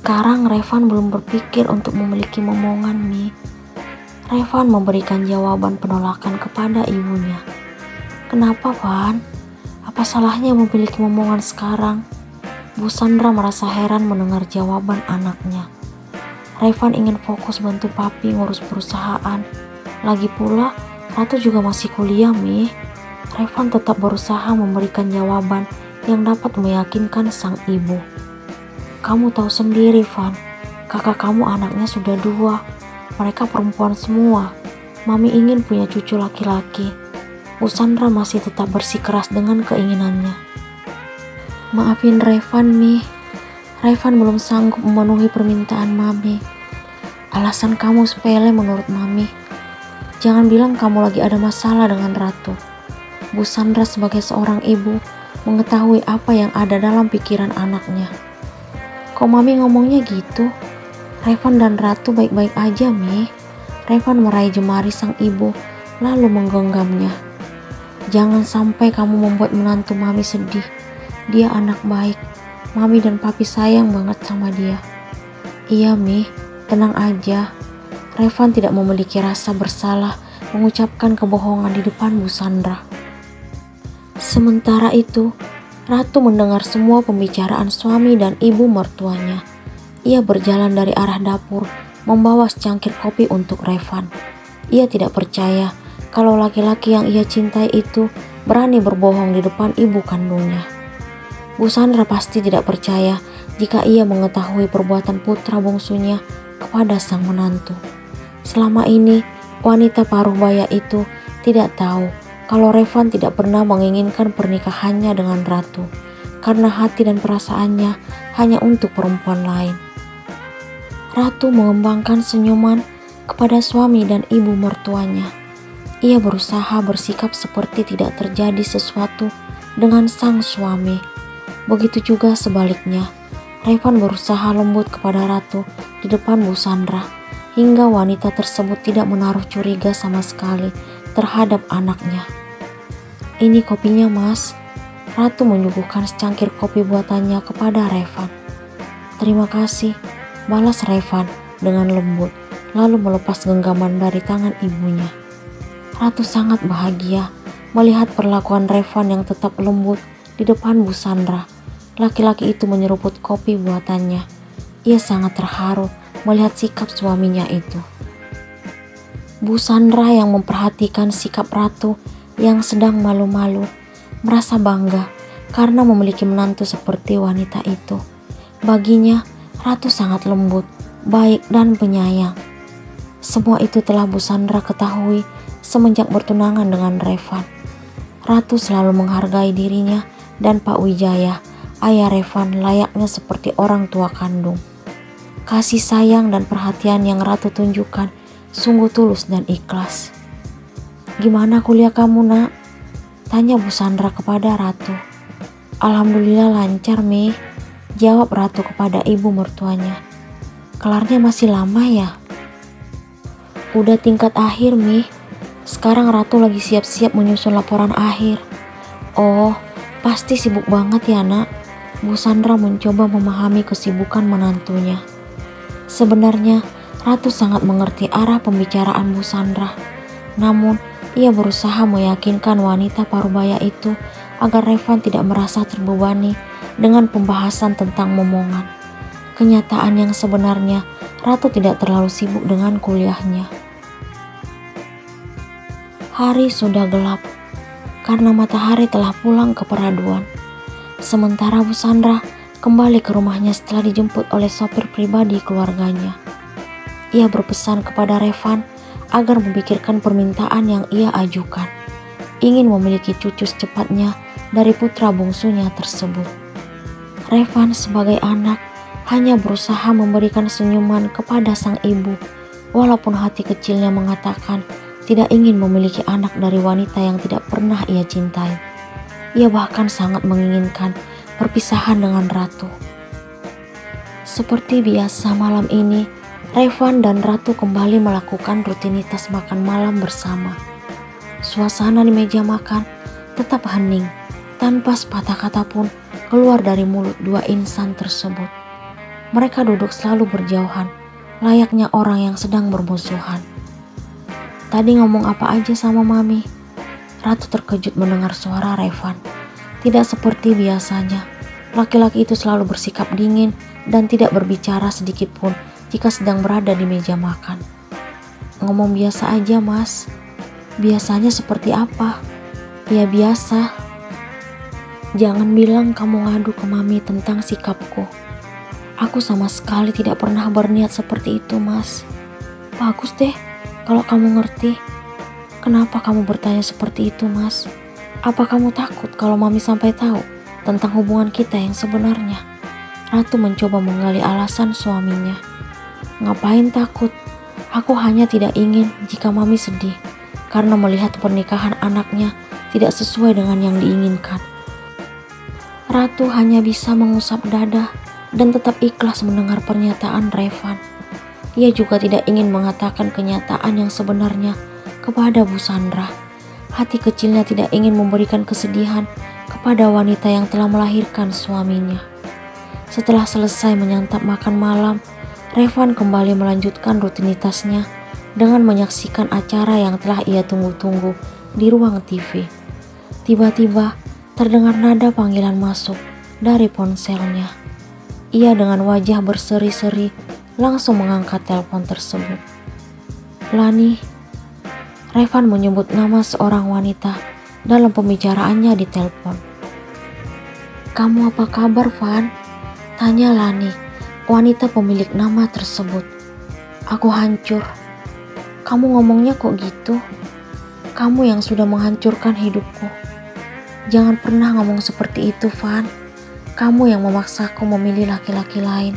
Sekarang Revan belum berpikir untuk memiliki momongan, Mi. Revan memberikan jawaban penolakan kepada ibunya. Kenapa, Van? Apa salahnya memiliki momongan sekarang? Bu Sandra merasa heran mendengar jawaban anaknya. Revan ingin fokus bantu papi ngurus perusahaan. Lagi pula, Ratu juga masih kuliah, Mi. Revan tetap berusaha memberikan jawaban yang dapat meyakinkan sang ibu. Kamu tahu sendiri, Van. Kakak kamu anaknya sudah 2. Mereka perempuan semua. Mami ingin punya cucu laki-laki. Bu Sandra masih tetap bersikeras dengan keinginannya. Maafin Revan, Mi. Revan belum sanggup memenuhi permintaan Mami. Alasan kamu sepele menurut Mami. Jangan bilang kamu lagi ada masalah dengan Ratu. Bu Sandra sebagai seorang ibu mengetahui apa yang ada dalam pikiran anaknya. Kok Mami ngomongnya gitu? Revan dan Ratu baik-baik aja, Mi. Revan meraih jemari sang ibu lalu menggenggamnya. Jangan sampai kamu membuat menantu Mami sedih. Dia anak baik. Mami dan Papi sayang banget sama dia. Iya, Mi. Tenang aja. Revan tidak memiliki rasa bersalah mengucapkan kebohongan di depan Bu Sandra. Sementara itu, Ratu mendengar semua pembicaraan suami dan ibu mertuanya. Ia berjalan dari arah dapur, membawa secangkir kopi untuk Revan. Ia tidak percaya kalau laki-laki yang ia cintai itu berani berbohong di depan ibu kandungnya. Bu Sandra pasti tidak percaya jika ia mengetahui perbuatan putra bungsunya kepada sang menantu. Selama ini, wanita paruh baya itu tidak tahu kalau Revan tidak pernah menginginkan pernikahannya dengan Ratu, karena hati dan perasaannya hanya untuk perempuan lain. Ratu mengembangkan senyuman kepada suami dan ibu mertuanya. Ia berusaha bersikap seperti tidak terjadi sesuatu dengan sang suami. Begitu juga sebaliknya, Revan berusaha lembut kepada Ratu di depan Bu Sandra, hingga wanita tersebut tidak menaruh curiga sama sekali terhadap anaknya. Ini kopinya, Mas. Ratu menyuguhkan secangkir kopi buatannya kepada Revan. Terima kasih, balas Revan dengan lembut, lalu melepas genggaman dari tangan ibunya. Ratu sangat bahagia melihat perlakuan Revan yang tetap lembut di depan Bu Sandra. Laki-laki itu menyeruput kopi buatannya. Ia sangat terharu melihat sikap suaminya itu. Bu Sandra yang memperhatikan sikap Ratu yang sedang malu-malu merasa bangga karena memiliki menantu seperti wanita itu. Baginya, Ratu sangat lembut, baik dan penyayang. Semua itu telah Bu Sandra ketahui semenjak bertunangan dengan Revan. Ratu selalu menghargai dirinya dan Pak Wijaya, ayah Revan, layaknya seperti orang tua kandung. Kasih sayang dan perhatian yang Ratu tunjukkan sungguh tulus dan ikhlas. Gimana kuliah kamu, Nak? Tanya Bu Sandra kepada Ratu. Alhamdulillah lancar, Mi. Jawab Ratu kepada ibu mertuanya. Kelarnya masih lama ya? Udah tingkat akhir, Mi. Sekarang Ratu lagi siap-siap menyusun laporan akhir. Oh, pasti sibuk banget ya, Nak. Bu Sandra mencoba memahami kesibukan menantunya. Sebenarnya, Ratu sangat mengerti arah pembicaraan Bu Sandra. Namun, ia berusaha meyakinkan wanita parubaya itu agar Revan tidak merasa terbebani dengan pembahasan tentang momongan. Kenyataan yang sebenarnya, Ratu tidak terlalu sibuk dengan kuliahnya. Hari sudah gelap karena matahari telah pulang ke peraduan. Sementara Bu Sandra kembali ke rumahnya setelah dijemput oleh sopir pribadi keluarganya. Ia berpesan kepada Revan agar memikirkan permintaan yang ia ajukan. Ingin memiliki cucu secepatnya dari putra bungsunya tersebut. Revan sebagai anak hanya berusaha memberikan senyuman kepada sang ibu, walaupun hati kecilnya mengatakan tidak ingin memiliki anak dari wanita yang tidak pernah ia cintai. Ia bahkan sangat menginginkan perpisahan dengan Ratu. Seperti biasa malam ini, Revan dan Ratu kembali melakukan rutinitas makan malam bersama. Suasana di meja makan tetap hening, tanpa sepatah kata pun keluar dari mulut dua insan tersebut. Mereka duduk selalu berjauhan, layaknya orang yang sedang bermusuhan. Tadi ngomong apa aja sama Mami? Ratu terkejut mendengar suara Revan. Tidak seperti biasanya. Laki-laki itu selalu bersikap dingin dan tidak berbicara sedikit pun jika sedang berada di meja makan. Ngomong biasa aja, Mas. Biasanya seperti apa? Ya biasa. Jangan bilang kamu ngadu ke Mami tentang sikapku. Aku sama sekali tidak pernah berniat seperti itu, Mas. Bagus deh kalau kamu ngerti. Kenapa kamu bertanya seperti itu, Mas? Apa kamu takut kalau Mami sampai tahu tentang hubungan kita yang sebenarnya? Ratu mencoba menggali alasan suaminya. Ngapain takut? Aku hanya tidak ingin jika Mami sedih karena melihat pernikahan anaknya tidak sesuai dengan yang diinginkan. Ratu hanya bisa mengusap dada dan tetap ikhlas mendengar pernyataan Revan. Ia juga tidak ingin mengatakan kenyataan yang sebenarnya kepada Bu Sandra. Hati kecilnya tidak ingin memberikan kesedihan kepada wanita yang telah melahirkan suaminya. Setelah selesai menyantap makan malam, Revan kembali melanjutkan rutinitasnya dengan menyaksikan acara yang telah ia tunggu-tunggu di ruang TV. Tiba-tiba terdengar nada panggilan masuk dari ponselnya. Ia dengan wajah berseri-seri langsung mengangkat telepon tersebut. Lani. Revan menyebut nama seorang wanita dalam pembicaraannya di telepon. Kamu apa kabar, Van? Tanya Lani, wanita pemilik nama tersebut. Aku hancur. Kamu ngomongnya kok gitu? Kamu yang sudah menghancurkan hidupku. Jangan pernah ngomong seperti itu, Van. Kamu yang memaksaku memilih laki-laki lain.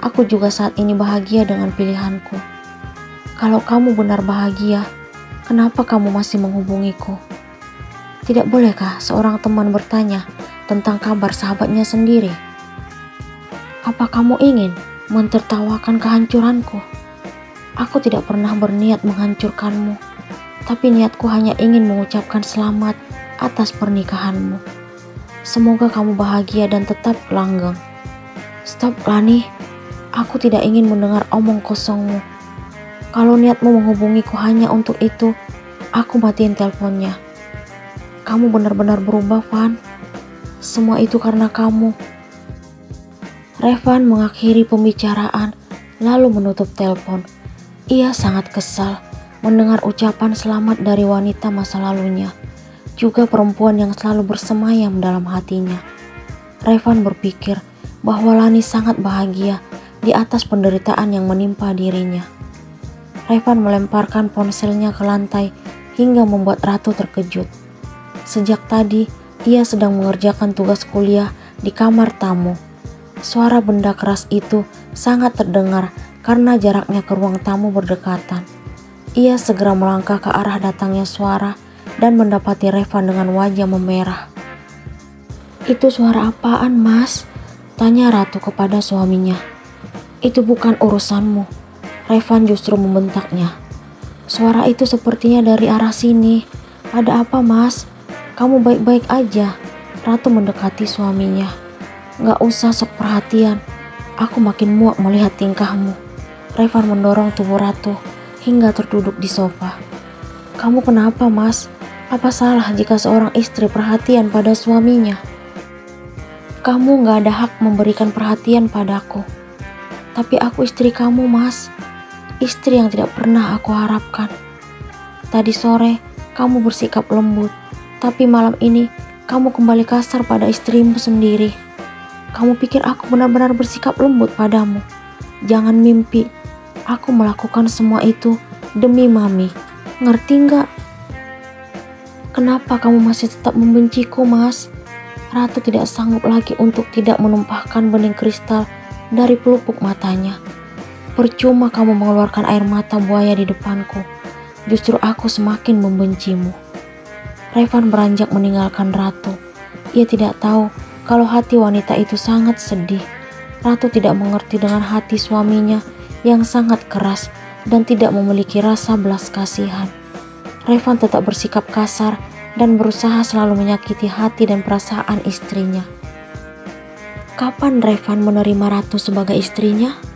Aku juga saat ini bahagia dengan pilihanku. Kalau kamu benar bahagia, kenapa kamu masih menghubungiku? Tidak bolehkah seorang teman bertanya tentang kabar sahabatnya sendiri? Apa kamu ingin mentertawakan kehancuranku? Aku tidak pernah berniat menghancurkanmu, tapi niatku hanya ingin mengucapkan selamat atas pernikahanmu. Semoga kamu bahagia dan tetap langgeng. Stop, Lani. Aku tidak ingin mendengar omong kosongmu. Kalau niatmu menghubungiku hanya untuk itu, aku matiin teleponnya. Kamu benar-benar berubah, Van. Semua itu karena kamu. Revan mengakhiri pembicaraan lalu menutup telepon. Ia sangat kesal mendengar ucapan selamat dari wanita masa lalunya, juga perempuan yang selalu bersemayam dalam hatinya. Revan berpikir bahwa Lani sangat bahagia di atas penderitaan yang menimpa dirinya. Revan melemparkan ponselnya ke lantai hingga membuat Ratu terkejut. Sejak tadi, ia sedang mengerjakan tugas kuliah di kamar tamu. Suara benda keras itu sangat terdengar karena jaraknya ke ruang tamu berdekatan. Ia segera melangkah ke arah datangnya suara dan mendapati Revan dengan wajah memerah. Itu suara apaan, Mas? Tanya Ratu kepada suaminya. Itu bukan urusanmu. Revan justru membentaknya. Suara itu sepertinya dari arah sini. Ada apa, Mas? Kamu baik-baik aja? Ratu mendekati suaminya. Gak usah sok perhatian. Aku makin muak melihat tingkahmu. Revan mendorong tubuh Ratu hingga terduduk di sofa. Kamu kenapa, Mas? Apa salah jika seorang istri perhatian pada suaminya? Kamu gak ada hak memberikan perhatian padaku. Tapi aku istri kamu, Mas. Istri yang tidak pernah aku harapkan. Tadi sore kamu bersikap lembut, tapi malam ini kamu kembali kasar pada istrimu sendiri. Kamu pikir aku benar-benar bersikap lembut padamu? Jangan mimpi. Aku melakukan semua itu demi Mami. Ngerti nggak? Kenapa kamu masih tetap membenciku, Mas? Ratu tidak sanggup lagi untuk tidak menumpahkan bening kristal dari pelupuk matanya. Percuma kamu mengeluarkan air mata buaya di depanku. Justru aku semakin membencimu. Revan beranjak meninggalkan Ratu. Ia tidak tahu kalau hati wanita itu sangat sedih. Ratu tidak mengerti dengan hati suaminya yang sangat keras dan tidak memiliki rasa belas kasihan. Revan tetap bersikap kasar dan berusaha selalu menyakiti hati dan perasaan istrinya. Kapan Revan menerima Ratu sebagai istrinya?